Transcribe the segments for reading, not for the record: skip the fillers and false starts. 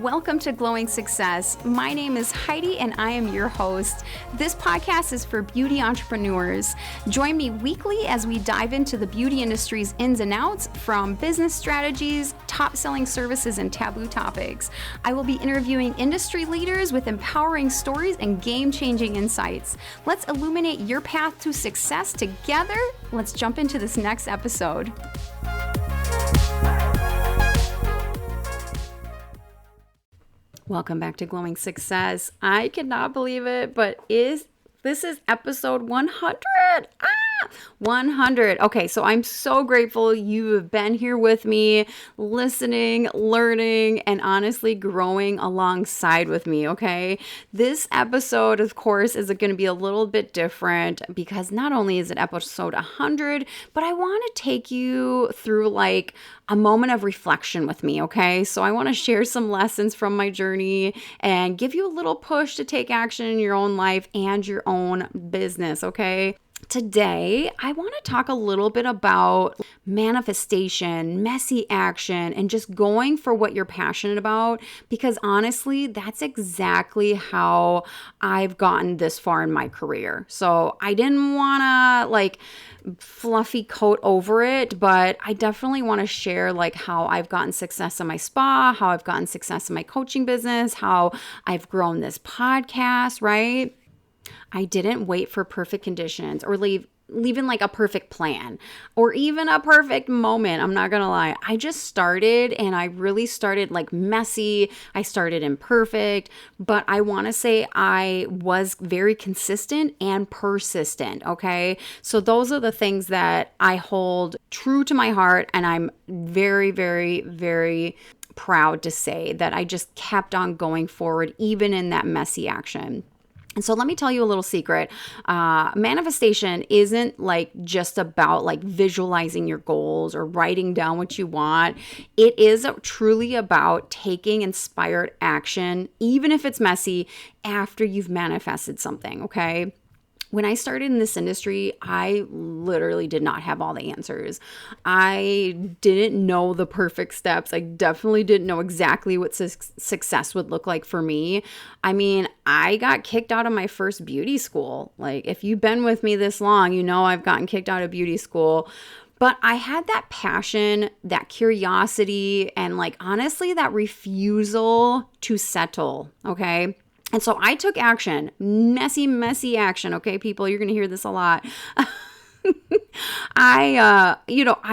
Welcome to Glowing Success. My name is Heidi and I am your host. This podcast is for beauty entrepreneurs. Join me weekly as we dive into the beauty industry's ins and outs, from business strategies, top-selling services, and taboo topics. I will be interviewing industry leaders with empowering stories and game-changing insights. Let's illuminate your path to success together. Let's jump into this next episode. Welcome back to Glowing Success. I cannot believe it, but this is episode 100. 100. Okay, so I'm so grateful you have been here with me, listening, learning, and honestly growing alongside with me, okay? This episode, of course, is going to be a little bit different because not only is it episode 100, but I want to take you through like a moment of reflection with me, okay? So I want to share some lessons from my journey and give you a little push to take action in your own life and your own business, okay? Today, I want to talk a little bit about manifestation, messy action, and just going for what you're passionate about, because honestly, that's exactly how I've gotten this far in my career. So I didn't want to fluffy coat over it, but I definitely want to share how I've gotten success in my spa, how I've gotten success in my coaching business, how I've grown this podcast, right? I didn't wait for perfect conditions or even a perfect plan or even a perfect moment. I'm not going to lie. I just started, and I really started messy. I started imperfect, but I want to say I was very consistent and persistent. Okay. So those are the things that I hold true to my heart. And I'm very, very, very proud to say that I just kept on going forward, even in that messy action. And so let me tell you a little secret. Manifestation isn't just about visualizing your goals or writing down what you want. It is truly about taking inspired action, even if it's messy, after you've manifested something, okay? When I started in this industry, I literally did not have all the answers. I didn't know the perfect steps. I definitely didn't know exactly what success would look like for me. I mean, I got kicked out of my first beauty school. If you've been with me this long, you know I've gotten kicked out of beauty school. But I had that passion, that curiosity, and honestly, that refusal to settle, okay? And so I took action, messy action. Okay, people, you're going to hear this a lot. I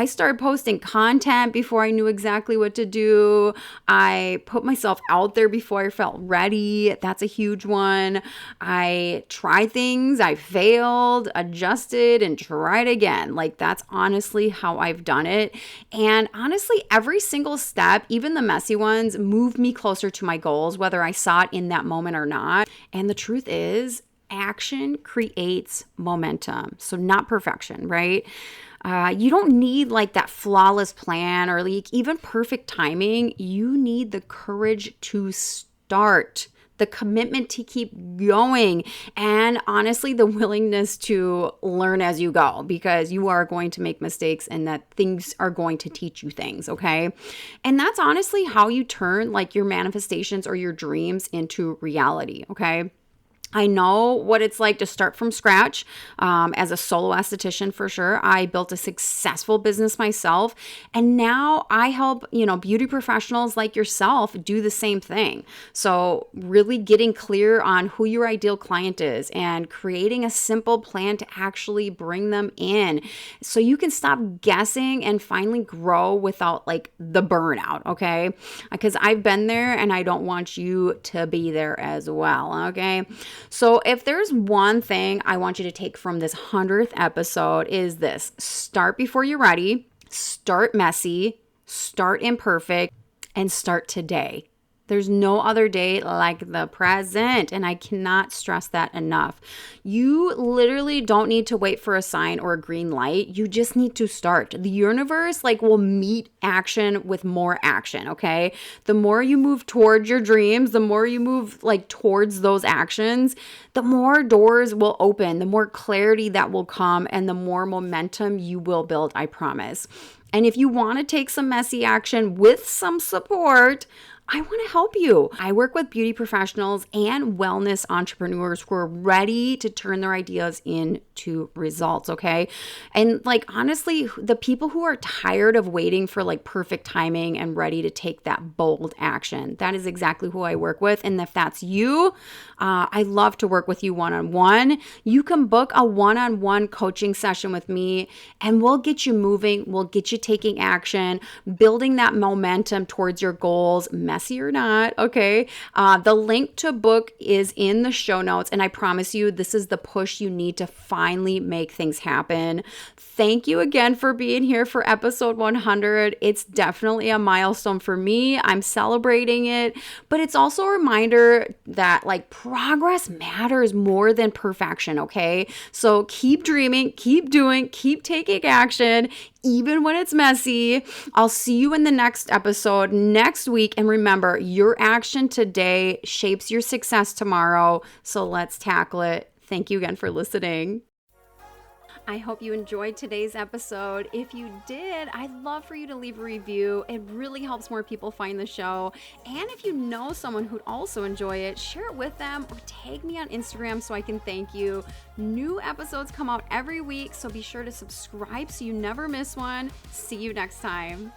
started posting content before I knew exactly what to do. I put myself out there before I felt ready. That's a huge one. I tried things, I failed, adjusted, and tried again. That's honestly how I've done it. And honestly, every single step, even the messy ones, moved me closer to my goals, whether I saw it in that moment or not. And the truth is, action creates momentum. So not perfection, right? You don't need that flawless plan or even perfect timing. You need the courage to start, the commitment to keep going, and honestly, the willingness to learn as you go, because you are going to make mistakes and that things are going to teach you things, okay? And that's honestly how you turn your manifestations or your dreams into reality, okay? I know what it's like to start from scratch as a solo esthetician, for sure. I built a successful business myself, and now I help, beauty professionals like yourself do the same thing. So really getting clear on who your ideal client is and creating a simple plan to actually bring them in so you can stop guessing and finally grow without the burnout, okay? Because I've been there and I don't want you to be there as well, okay? So if there's one thing I want you to take from this 100th episode is this: start before you're ready, start messy, start imperfect, and start today. There's no other day like the present, and I cannot stress that enough. You literally don't need to wait for a sign or a green light. You just need to start. The universe will meet action with more action, okay? The more you move towards your dreams, the more you move towards those actions, the more doors will open, the more clarity that will come, and the more momentum you will build, I promise. And if you want to take some messy action with some support, I want to help you. I work with beauty professionals and wellness entrepreneurs who are ready to turn their ideas into results, okay? And like, honestly, the people who are tired of waiting for like perfect timing and ready to take that bold action, that is exactly who I work with. And if that's you, I love to work with you one-on-one. You can book a one-on-one coaching session with me and we'll get you moving. We'll get you taking action, building that momentum towards your goals, messy or not, okay? The link to book is in the show notes, and I promise you, this is the push you need to finally make things happen. Thank you again for being here for episode 100. It's definitely a milestone for me. I'm celebrating it, but it's also a reminder that like progress matters more than perfection, okay? So keep dreaming, keep doing, keep taking action, even when it's messy. I'll see you in the next episode next week. And remember, your action today shapes your success tomorrow. So let's tackle it. Thank you again for listening. I hope you enjoyed today's episode. If you did, I'd love for you to leave a review. It really helps more people find the show. And if you know someone who'd also enjoy it, share it with them or tag me on Instagram so I can thank you. New episodes come out every week, so be sure to subscribe so you never miss one. See you next time.